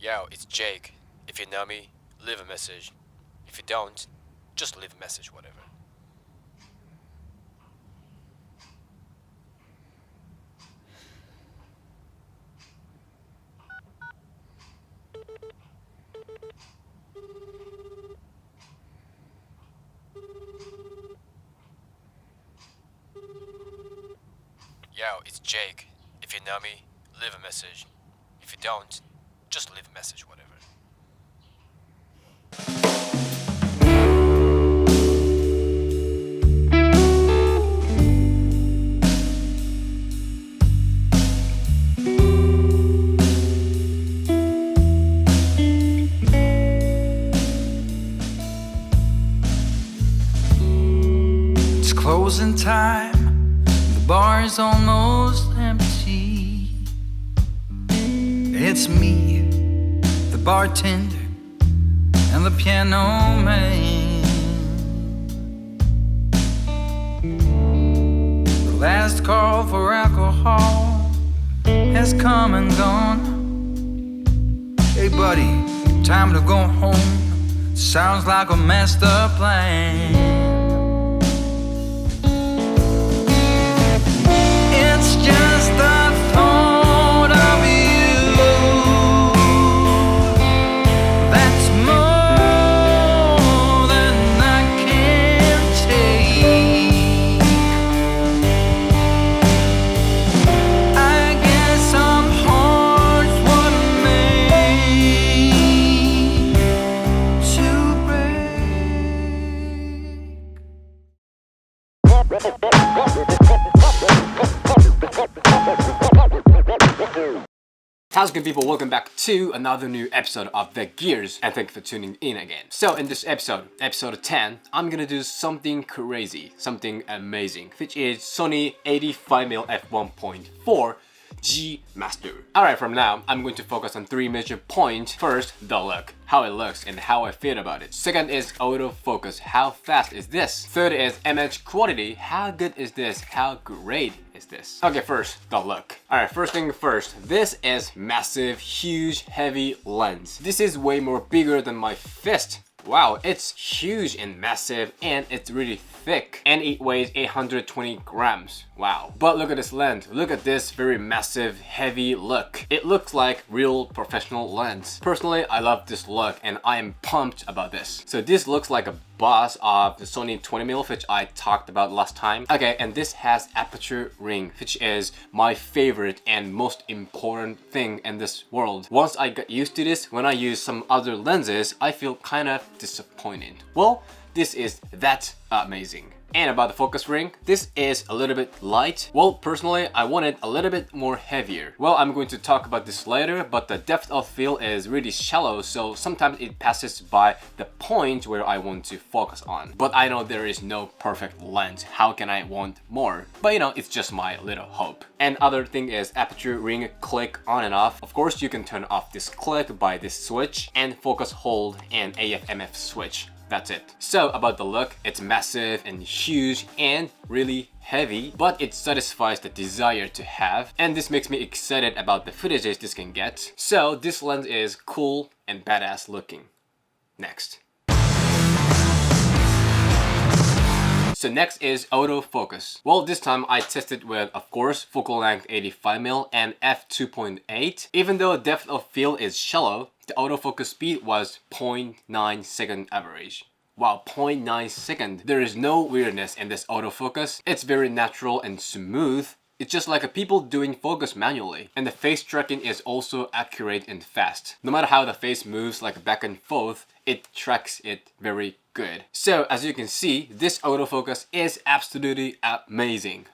Yo, it's Jake. If you know me, leave a message. If you don't, just leave a message, whatever. Yo, it's Jake. If you know me, leave a message. If you don't, just leave a message, whatever. It's closing time, the bar is almost empty. It's me, the bartender, and the piano man. The last call for alcohol has come and gone. Hey buddy, time to go home. Sounds like a messed up plan. It's just the thought of you that's more than I can take. I guess some hearts were made to How's it going, people? Welcome back to another new episode of The Gears, and thank you for tuning in again. So in this episode 10, I'm gonna do something crazy, something amazing, which is Sony 85mm f1.4 G Master. Alright, from now, I'm going to focus on three major points. First, the look, how it looks and how I feel about it. Second is autofocus, how fast is this? Third is image quality, how good is this? How great is this? Okay, first, the look. Alright, first thing first, this is massive, huge, heavy lens. This is way more bigger than my fist. Wow, it's huge and massive, and it's really thick, and it weighs 820 grams. Wow. But look at this lens. Look at this very massive, heavy look. It looks like real professional lens. Personally, I love this look, and I am pumped about this. So this looks like a boss of the Sony 20mm, which I talked about last time. Okay, and this has aperture ring, which is my favorite and most important thing in this world. Once I got used to this, when I use some other lenses, I feel kind of disappointed. Well, this is that amazing. And about the focus ring, this is a little bit light. Well, personally, I want it a little bit more heavier. Well, I'm going to talk about this later, but the depth of field is really shallow, so sometimes it passes by the point where I want to focus on. But I know there is no perfect lens. How can I want more? But you know, it's just my little hope. And other thing is aperture ring click on and off. Of course, you can turn off this click by this switch, and focus hold and AF/MF switch. That's it. So about the look, it's massive and huge and really heavy, but it satisfies the desire to have, and this makes me excited about the footages this can get. So this lens is cool and badass looking. Next. So next is autofocus. Well, this time I tested with, of course, focal length 85mm and f2.8. Even though depth of field is shallow, the autofocus speed was 0.9 second average. Wow, 0.9 second. There is no weirdness in this autofocus. It's very natural and smooth. It's just like a people doing focus manually. And the face tracking is also accurate and fast. No matter how the face moves like back and forth, it tracks it very good. So as you can see, this autofocus is absolutely amazing.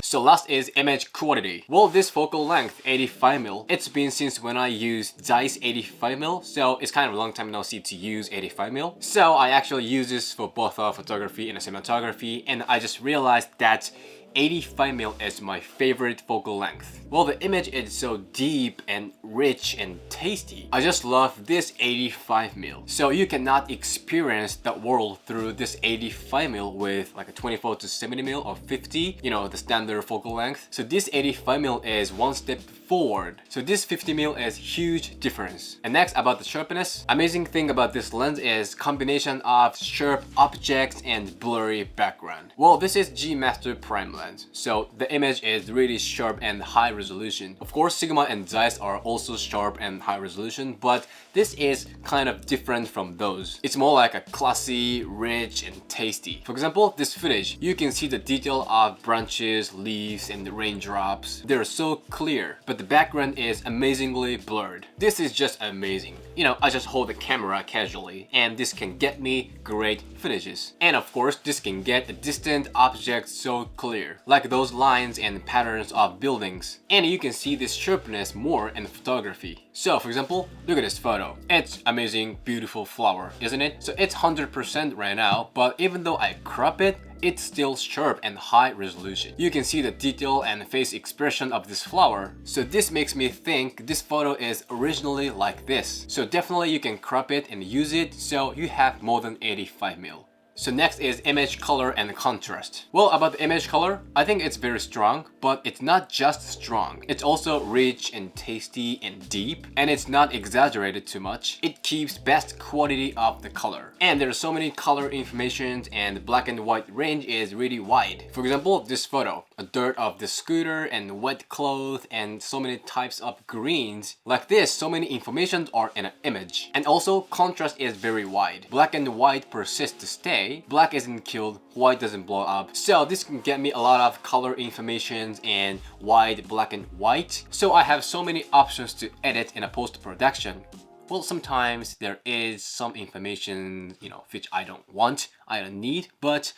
So last is image quality. Well, this focal length 85mm, it's been since when I used ZEISS 85mm, so it's kind of a long time no see to use 85mm. So I actually use this for both photography and cinematography, and I just realized that 85mm is my favorite focal length. Well, the image is so deep and rich and tasty. I just love this 85mm. So you cannot experience the world through this 85mm with like a 24 to 70mm or 50, you know, the standard focal length. So this 85mm is one step forward. So this 50mm is huge difference. And next, about the sharpness. Amazing thing about this lens is combination of sharp objects and blurry background. Well, this is G Master Prime lens, so the image is really sharp and high resolution. Of course, Sigma and ZEISS are also sharp and high resolution, but this is kind of different from those. It's more like a classy, rich, and tasty. For example, this footage, you can see the detail of branches, leaves, and the raindrops. They're so clear, but the background is amazingly blurred. This is just amazing. You know, I just hold the camera casually, and this can get me great footages. And of course, this can get a distant object so clear, like those lines and patterns of buildings. And you can see this sharpness more in photography. So for example, look at this photo. It's amazing, beautiful flower, isn't it? So it's 100% right now, but even though I crop it, it's still sharp and high resolution. You can see the detail and face expression of this flower. So this makes me think this photo is originally like this. So definitely you can crop it and use it so you have more than 85mm. So next is image color and contrast. Well, about the image color, I think it's very strong, but it's not just strong. It's also rich and tasty and deep, and it's not exaggerated too much. It keeps best quality of the color. And there's so many color informations, and the black and white range is really wide. For example, this photo, a dirt of the scooter and wet clothes and so many types of greens. Like this, so many informations are in an image. And also, contrast is very wide. Black and white persist to stay. Black isn't killed, white doesn't blow up. So this can get me a lot of color information and wide black and white. So I have so many options to edit in a post-production. Well, sometimes there is some information, you know, which I don't want, I don't need, but,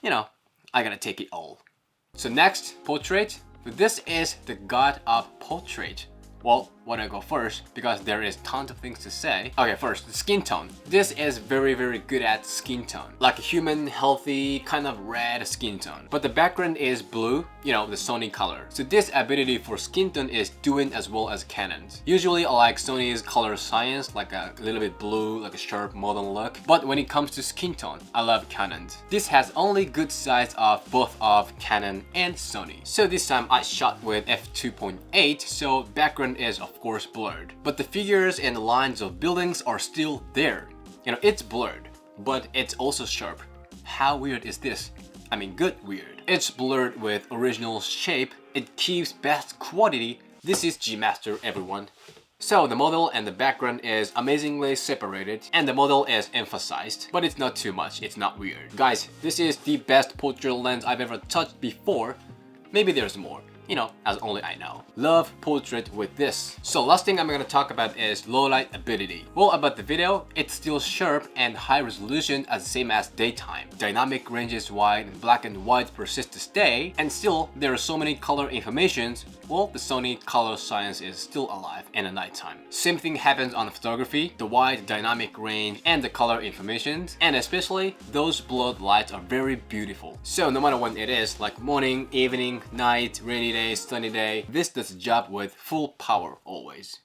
you know, I gotta take it all. So next, portrait. This is the god of portrait. Well, why don't I go first? Because there is tons of things to say. Okay, first, the skin tone. This is very, very good at skin tone. Like a human, healthy, kind of red skin tone. But the background is blue, you know, the Sony color. So this ability for skin tone is doing as well as Canon's. Usually I like Sony's color science, like a little bit blue, like a sharp modern look. But when it comes to skin tone, I love Canon's. This has only good sides of both of Canon and Sony. So this time I shot with f2.8, so background is of course blurred, but the figures and lines of buildings are still there. You know, it's blurred, but it's also sharp. How weird is this? I mean, good weird. It's blurred with original shape. It keeps best quality. This is G Master, everyone. So the model and the background is amazingly separated, and the model is emphasized, but it's not too much, it's not weird. Guys, this is the best portrait lens I've ever touched before. Maybe there's more. You know, as only I know. Love portrait with this. So last thing I'm gonna talk about is low light ability. Well, about the video, it's still sharp and high resolution as same as daytime. Dynamic range is wide and black and white persist to stay, and still there are so many color informations. Well, the Sony color science is still alive in the nighttime. Same thing happens on photography, the wide dynamic range and the color informations, and especially those blurred lights are very beautiful. So no matter when it is, like morning, evening, night, rainy day, sunny day, this does the job with full power always.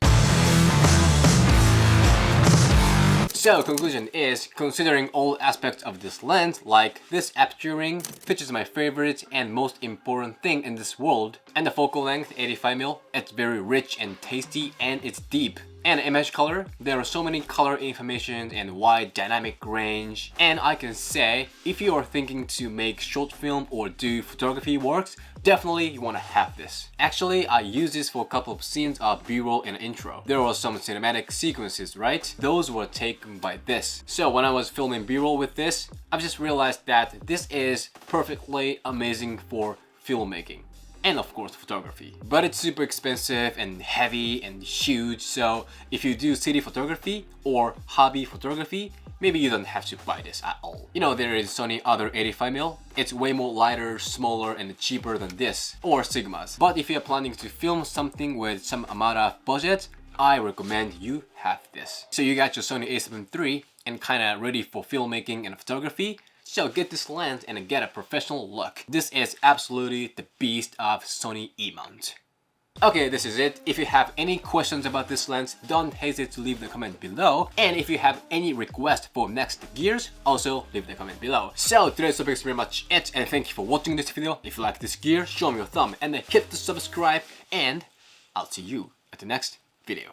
So conclusion is, considering all aspects of this lens, like this aperturing, which is my favorite and most important thing in this world, and the focal length 85mm, it's very rich and tasty and it's deep. And image color, there are so many color information and wide dynamic range. And I can say, if you are thinking to make short film or do photography works, definitely you want to have this. Actually, I use this for a couple of scenes of B-roll and intro. There were some cinematic sequences, right? Those were taken by this. So when I was filming B-roll with this, I've just realized that this is perfectly amazing for filmmaking. And of course photography. But it's super expensive and heavy and huge, so if you do city photography or hobby photography, maybe you don't have to buy this at all. You know, there is Sony other 85mm. It's way more lighter, smaller, and cheaper than this, or Sigmas. But if you're planning to film something with some amount of budget, I recommend you have this. So you got your Sony A7III and kinda ready for filmmaking and photography. So get this lens and get a professional look. This is absolutely the beast of Sony E-mount. Okay, this is it. If you have any questions about this lens, don't hesitate to leave the comment below. And if you have any request for next gears, also leave the comment below. So today's topic is pretty much it, and thank you for watching this video. If you like this gear, show me your thumb and then hit the subscribe, and I'll see you at the next video.